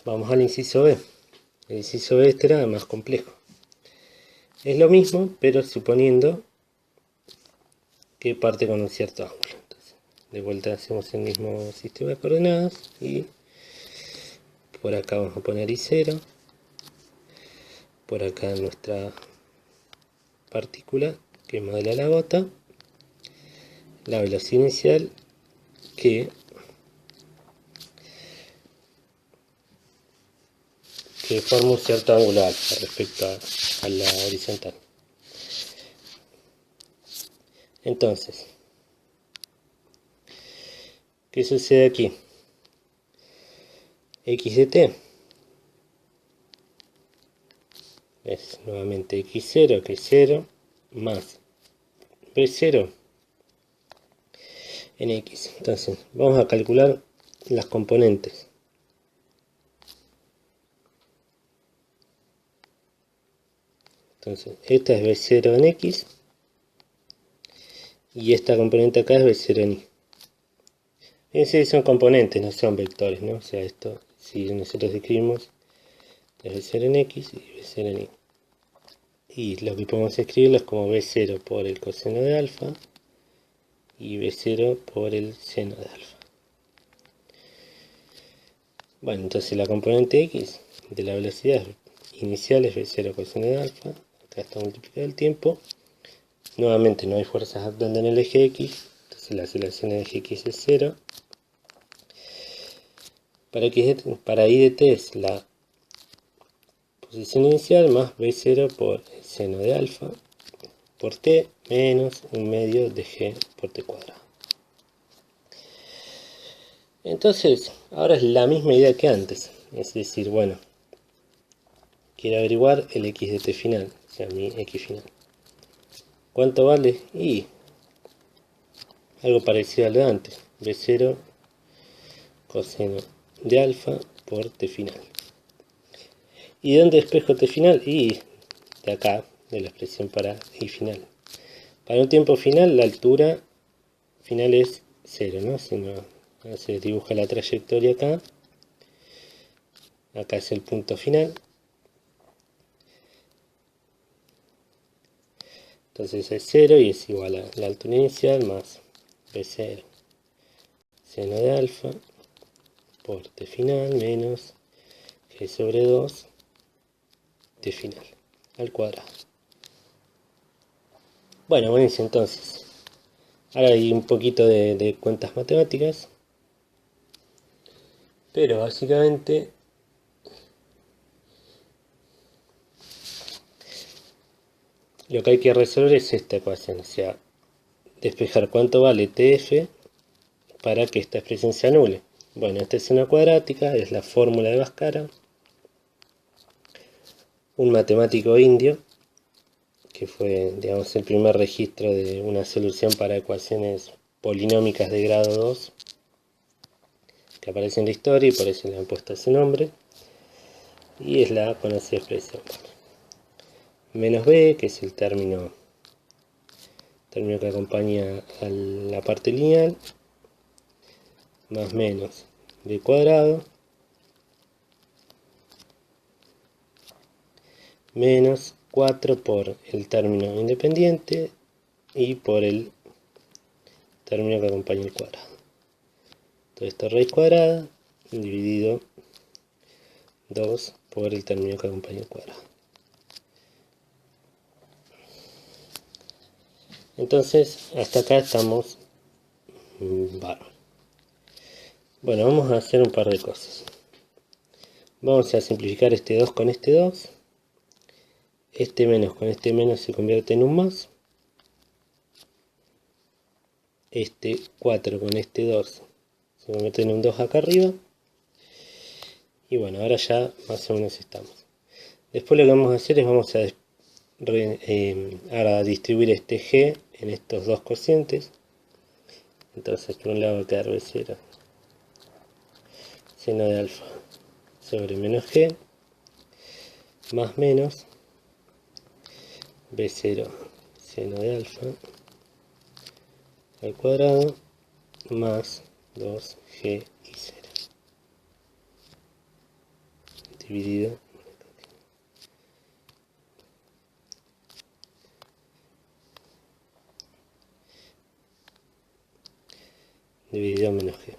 vamos al inciso B. El inciso B este era más complejo. Es lo mismo, pero suponiendo que parte con un cierto ángulo. Entonces, de vuelta hacemos el mismo sistema de coordenadas y por acá vamos a poner I0. Por acá nuestra partícula que modela la gota, la velocidad inicial que forma un cierto ángulo alfa respecto a la horizontal. Entonces, ¿qué sucede aquí? X de t es nuevamente x0, que es 0, más b0 en x. Entonces, vamos a calcular las componentes. Entonces, esta es b0 en x y esta componente acá es b0 en y. Fíjense, son componentes, no son vectores, ¿no? O sea, esto, si nosotros escribimos, es b0 en x y b0 en y. Y lo que podemos escribirlo es como b0 por el coseno de alfa y b0 por el seno de alfa. Bueno, entonces la componente x de la velocidad inicial es b0 coseno de alfa. Acá está multiplicado el tiempo. Nuevamente no hay fuerzas actuando en el eje x, entonces la aceleración del eje x es 0. Para I de t es la posición inicial más b0 por el seno de alfa por t menos un medio de g por t cuadrado. Entonces, ahora es la misma idea que antes, es decir, bueno, quiero averiguar el x de t final, o sea, mi x final. ¿Cuánto vale? Y algo parecido al de antes, b0 coseno de alfa por t final. ¿Y de dónde despejo t final? Y de acá, de la expresión para y final. Para un tiempo final, la altura final es 0, ¿no? Si no se dibuja la trayectoria acá. Acá es el punto final. Entonces es 0 y es igual a la altura inicial más b0 seno de alfa por t final menos g sobre 2 t final al cuadrado. Bueno, buenísimo, entonces. Ahora hay un poquito de cuentas matemáticas. Pero básicamente lo que hay que resolver es esta ecuación. O sea, despejar cuánto vale TF para que esta expresión se anule. Bueno, esta es una cuadrática, es la fórmula de Bhaskara. Un matemático indio, que fue, digamos, el primer registro de una solución para ecuaciones polinómicas de grado 2, que aparece en la historia y por eso le han puesto ese nombre. Y es la conocida expresión. Menos b, que es el término que acompaña a la parte lineal, más menos b cuadrado menos 4 por el término independiente y por el término que acompaña el cuadrado. Todo esto raíz cuadrada dividido 2 por el término que acompaña el cuadrado. Entonces, hasta acá estamos bárbaros. Bueno, vamos a hacer un par de cosas. Vamos a simplificar este 2 con este 2. Este menos con este menos se convierte en un más. Este 4 con este 2 se convierte en un 2 acá arriba. Y bueno, ahora ya más o menos estamos. Después lo que vamos a hacer es vamos a ahora distribuir este g en estos dos cocientes. Entonces por un lado va a quedar b0 seno de alfa sobre menos g más menos b0 seno de alfa al cuadrado más 2g y 0. dividido menos g.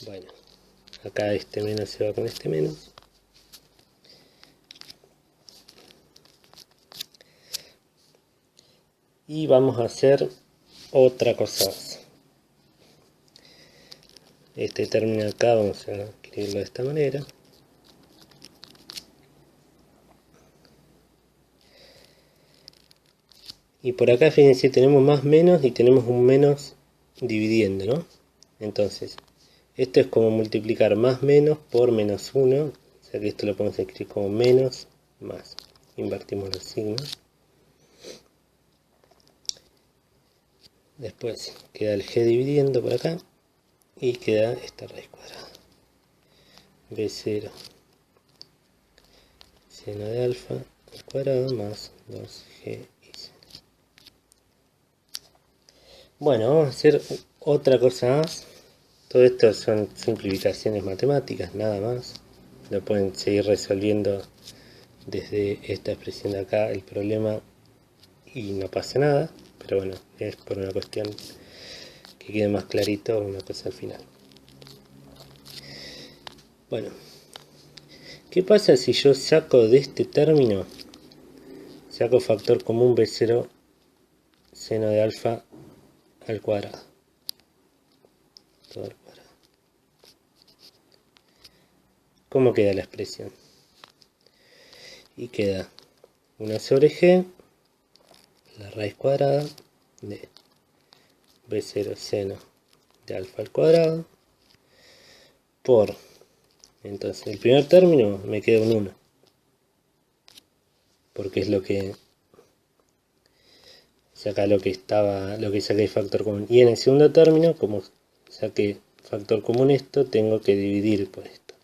Bueno, acá este menos se va con este menos. Y vamos a hacer otra cosa más. Este término acá vamos a escribirlo de esta manera. Y por acá fíjense, tenemos más menos y tenemos un menos dividiendo, ¿no? Entonces, esto es como multiplicar más menos por menos 1. O sea que esto lo podemos escribir como menos más. Invertimos los signos. Después queda el g dividiendo por acá. Y queda esta raíz cuadrada. B0 seno de alfa al cuadrado más 2g y 0. Bueno, vamos a hacer otra cosa más. Todo esto son simplificaciones matemáticas, nada más. Lo pueden seguir resolviendo desde esta expresión de acá el problema y no pasa nada. Pero bueno, es por una cuestión que quede más clarito una cosa al final. Bueno, ¿qué pasa si yo saco de este término, saco factor común B0 seno de alfa al cuadrado? Todo al cuadrado. ¿Cómo queda la expresión? Y queda 1 sobre g, la raíz cuadrada de B0 seno de alfa al cuadrado, por, entonces el primer término me queda un 1, porque es lo que saca lo que saqué factor común. Y en el segundo término, como saqué factor común esto, tengo que dividir por esto.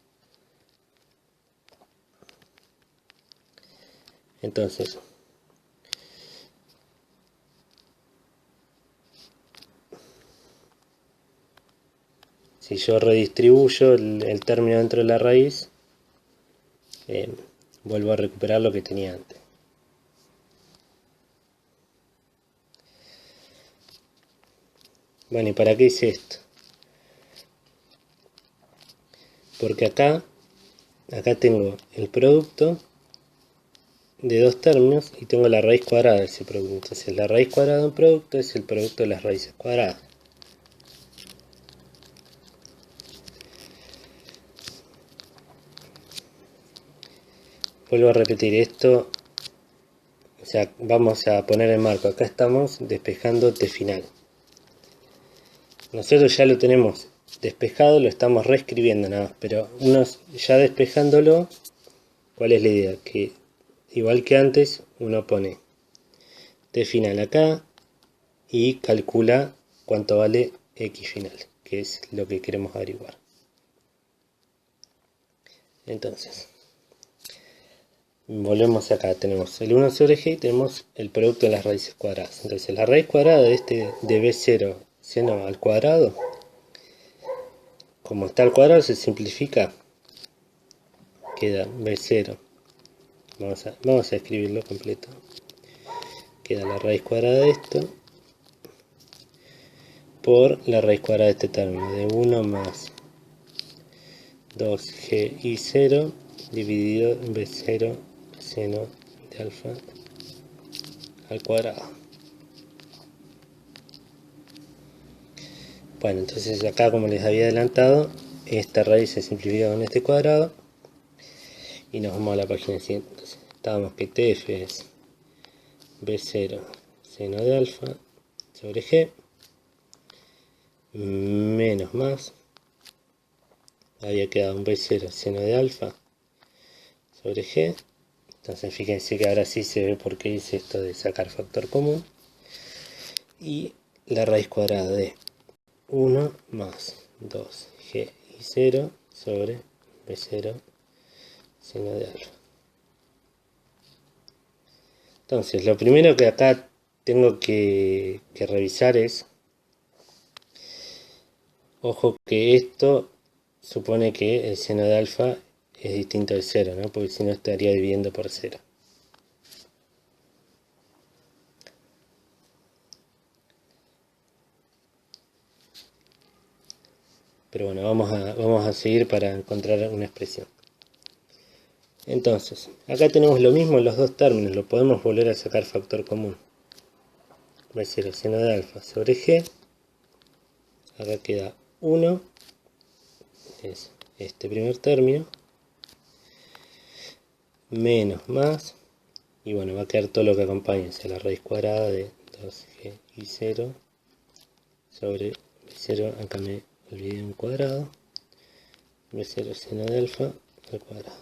Entonces, si yo redistribuyo el término dentro de la raíz, vuelvo a recuperar lo que tenía antes. Bueno, ¿y para qué hice esto? Porque acá tengo el producto de dos términos y tengo la raíz cuadrada de ese producto. Entonces la raíz cuadrada de un producto es el producto de las raíces cuadradas. Vuelvo a repetir esto, o sea, vamos a poner en marco. Acá estamos despejando T final. Nosotros ya lo tenemos despejado, lo estamos reescribiendo nada más, pero ya despejándolo, ¿cuál es la idea? Que igual que antes, uno pone T final acá y calcula cuánto vale X final, que es lo que queremos averiguar. Entonces, volvemos acá, tenemos el 1 sobre g y tenemos el producto de las raíces cuadradas. Entonces la raíz cuadrada de B0 seno al cuadrado, como está al cuadrado se simplifica, queda B0, vamos a escribirlo completo, queda la raíz cuadrada de esto por la raíz cuadrada de este término, de 1 más 2g y 0 dividido en B0 seno de alfa al cuadrado. Bueno, entonces acá, como les había adelantado, esta raíz se simplifica con este cuadrado y nos vamos a la página siguiente. Entonces, estábamos que TF es B0 seno de alfa sobre G menos más, había quedado un B0 seno de alfa sobre G. Entonces fíjense que ahora sí se ve por qué hice esto de sacar factor común, y la raíz cuadrada de 1 más 2g y 0 sobre B0 seno de alfa. Entonces lo primero que acá tengo que revisar es, ojo que esto supone que el seno de alfa es distinto de 0, ¿no? Porque si no estaría dividiendo por 0. Pero bueno, vamos a seguir para encontrar una expresión. Entonces, acá tenemos lo mismo en los dos términos, lo podemos volver a sacar factor común. B0 seno de alfa sobre G. Acá queda 1, es este primer término, menos más, y bueno, va a quedar todo lo que acompaña, o sea, la raíz cuadrada de 2G y 0 sobre B0, acá me olvidé un cuadrado, B0 seno de alfa al cuadrado,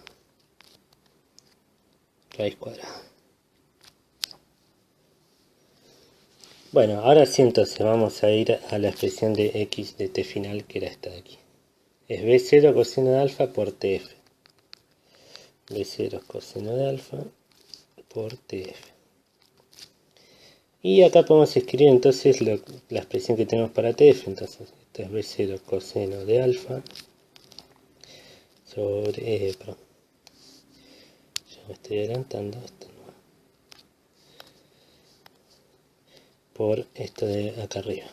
raíz cuadrada. Bueno, ahora sí, entonces vamos a ir a la expresión de x de t final, que era esta de aquí. Es B0 coseno de alfa por TF. B0 coseno de alfa por TF. Y acá podemos escribir entonces la expresión que tenemos para TF. Entonces, esto es B0 coseno de alfa sobre... perdón. Ya me estoy adelantando. Esto no. Por esto de acá arriba.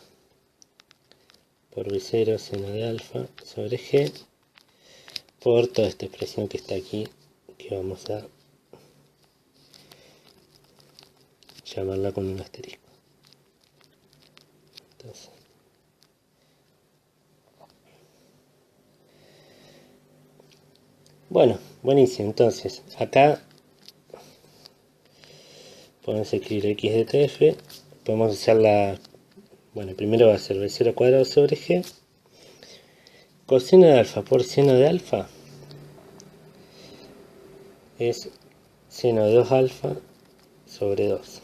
Por B0 seno de alfa sobre G. Por toda esta expresión que está aquí, que vamos a llamarla con un asterisco. Entonces, bueno, buenísimo. Entonces, acá podemos escribir x de tf. Podemos hacer bueno, primero va a ser b0 cuadrado sobre g. Coseno de alfa por seno de alfa es seno de 2 alfa sobre 2.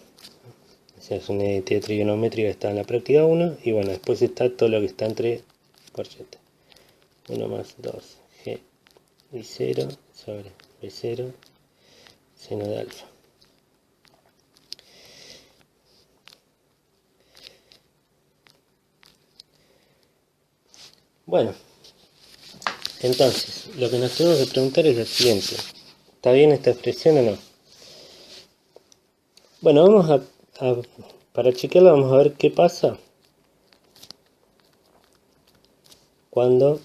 O sea, es una identidad trigonométrica que está en la práctica 1. Y bueno, después está todo lo que está entre corchetes. 1 más 2g y 0 sobre b0 seno de alfa. Bueno, entonces, lo que nos tenemos que preguntar es lo siguiente. ¿Está bien esta expresión o no? Bueno, para chequearla vamos a ver qué pasa cuando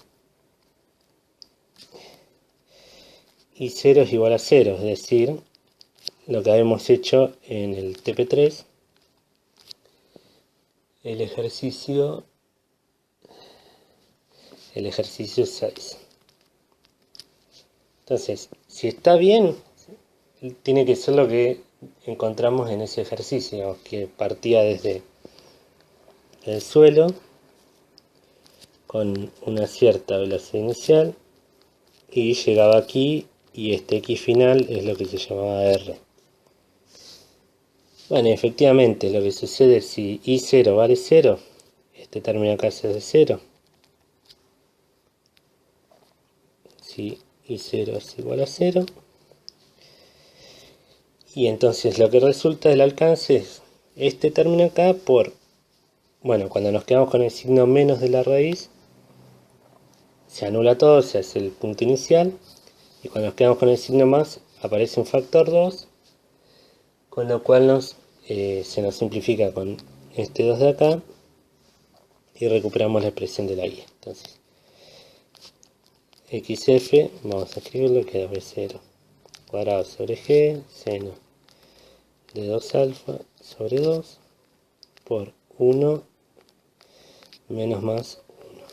I0 es igual a 0, es decir, lo que habíamos hecho en el TP3, el ejercicio 6. Entonces, si está bien, tiene que ser lo que encontramos en ese ejercicio, que partía desde el suelo con una cierta velocidad inicial y llegaba aquí, y este x final es lo que se llamaba r. Bueno, efectivamente, lo que sucede si I0 vale 0, este término acá es de 0. Si I0 es igual a 0, y entonces lo que resulta del alcance es este término acá por, bueno, cuando nos quedamos con el signo menos de la raíz, se anula todo, se hace el punto inicial, y cuando nos quedamos con el signo más, aparece un factor 2, con lo cual se nos simplifica con este 2 de acá, y recuperamos la expresión de la guía. Entonces, xf, vamos a escribirlo, queda b0 cuadrado sobre g, seno de 2 alfa sobre 2, por 1 menos más 1.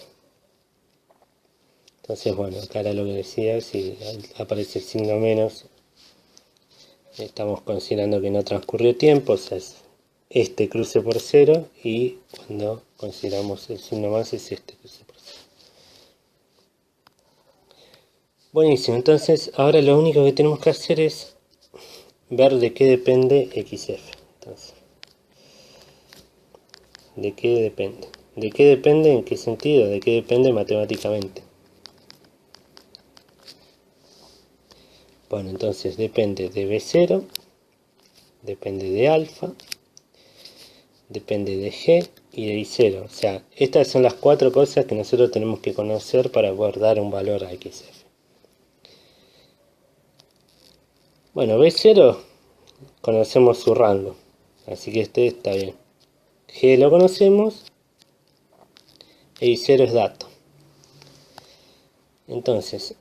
Entonces, bueno, acá era lo que decía, si aparece el signo menos, estamos considerando que no transcurrió tiempo, o sea, es este cruce por 0, y cuando consideramos el signo más es este cruce por 0. Buenísimo, entonces ahora lo único que tenemos que hacer es ver de qué depende xf. Entonces, ¿de qué depende? ¿De qué depende? ¿En qué sentido? ¿De qué depende matemáticamente? Bueno, entonces depende de B0, depende de alfa, depende de G y de I0. O sea, estas son las 4 cosas que nosotros tenemos que conocer para poder dar un valor a xf. Bueno, B0 conocemos su rango, así que este está bien. G lo conocemos e I0 es dato. Entonces,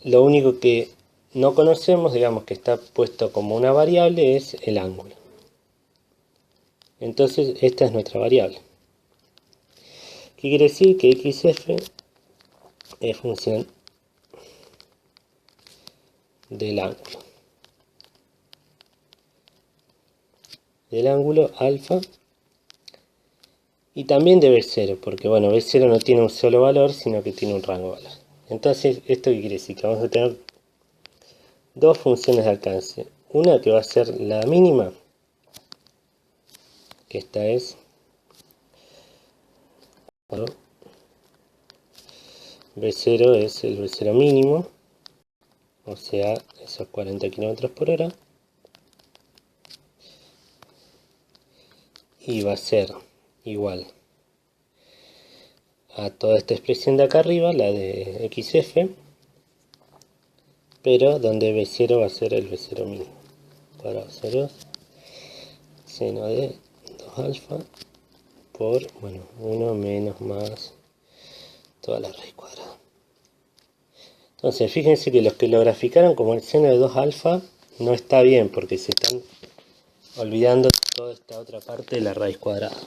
lo único que no conocemos, digamos que está puesto como una variable, es el ángulo. Entonces, esta es nuestra variable. ¿Qué quiere decir? Que XF es función del ángulo alfa, y también de B0, porque bueno, B0 no tiene un solo valor, sino que tiene un rango de valor. Entonces, ¿esto qué quiere decir? Que vamos a tener dos funciones de alcance. Una que va a ser la mínima, que esta es B0 es el B0 mínimo, o sea, esos 40 km/h, y va a ser igual a toda esta expresión de acá arriba, la de XF, pero donde B0 va a ser el B0 mínimo. Cuadrado 0, seno de 2 alfa por, bueno, 1 menos más toda la raíz cuadrada. Entonces, fíjense que los que lo graficaron como el seno de 2 alfa no está bien, porque se están olvidando toda esta otra parte de la raíz cuadrada.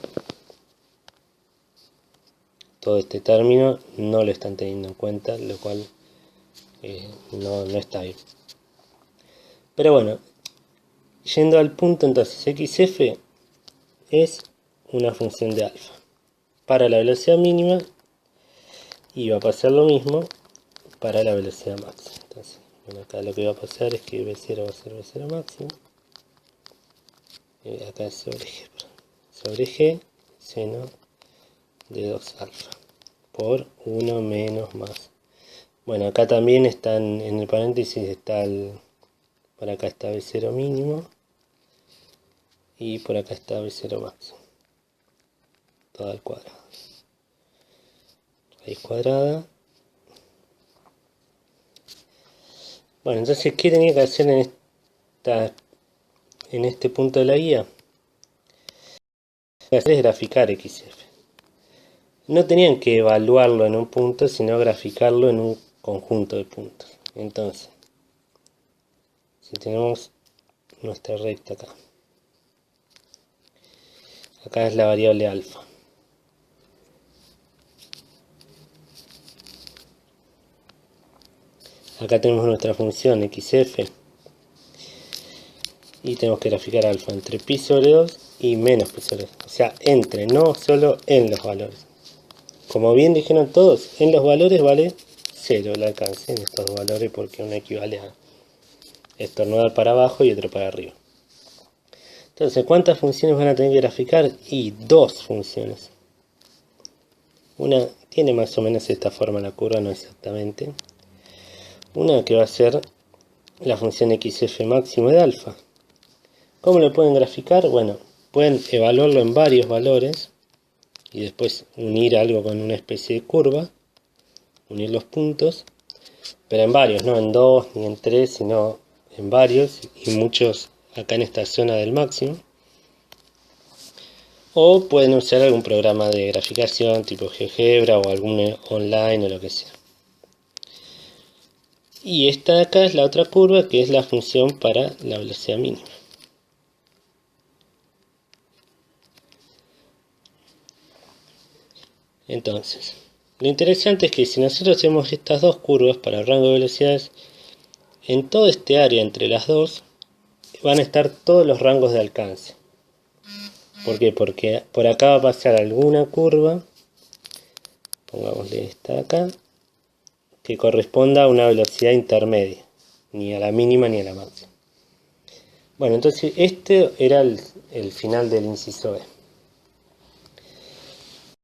Todo este término no lo están teniendo en cuenta, lo cual no está bien. Pero bueno, yendo al punto, entonces XF es una función de alfa para la velocidad mínima, y va a pasar lo mismo para la velocidad máxima. Entonces, bueno, acá lo que va a pasar es que B0 va a ser B0 máximo, y acá es sobre G, seno de 2 alfa por 1 menos más. Bueno, acá también están en el paréntesis, está por acá está B0 mínimo y por acá está B0 máximo, todo al cuadrado, raíz cuadrada. Bueno, entonces, ¿qué tenía que hacer en este punto de la guía? Lo que hacer es graficar XF. No tenían que evaluarlo en un punto, sino graficarlo en un conjunto de puntos. Entonces, si tenemos nuestra recta acá es la variable alfa. Acá tenemos nuestra función XF y tenemos que graficar alfa entre pi sobre 2 y menos pi sobre 2. O sea, entre, no solo en los valores. Como bien dijeron todos, en los valores vale 0 el alcance en estos dos valores, porque uno equivale a estornudar para abajo y otro para arriba. Entonces, ¿cuántas funciones van a tener que graficar? Y dos funciones. Una tiene más o menos esta forma la curva, no exactamente. Una que va a ser la función XF máximo de alfa. ¿Cómo lo pueden graficar? Bueno, pueden evaluarlo en varios valores y después unir algo con una especie de curva, unir los puntos, pero en varios, no en 2 ni en 3, sino en varios, y muchos acá en esta zona del máximo. O pueden usar algún programa de graficación tipo GeoGebra o algún online o lo que sea. Y esta de acá es la otra curva, que es la función para la velocidad mínima. Entonces, lo interesante es que si nosotros hacemos estas dos curvas para el rango de velocidades, en todo este área entre las dos van a estar todos los rangos de alcance. ¿Por qué? Porque por acá va a pasar alguna curva, pongámosle esta de acá, que corresponda a una velocidad intermedia, ni a la mínima ni a la máxima. Bueno, entonces este era el final del inciso B.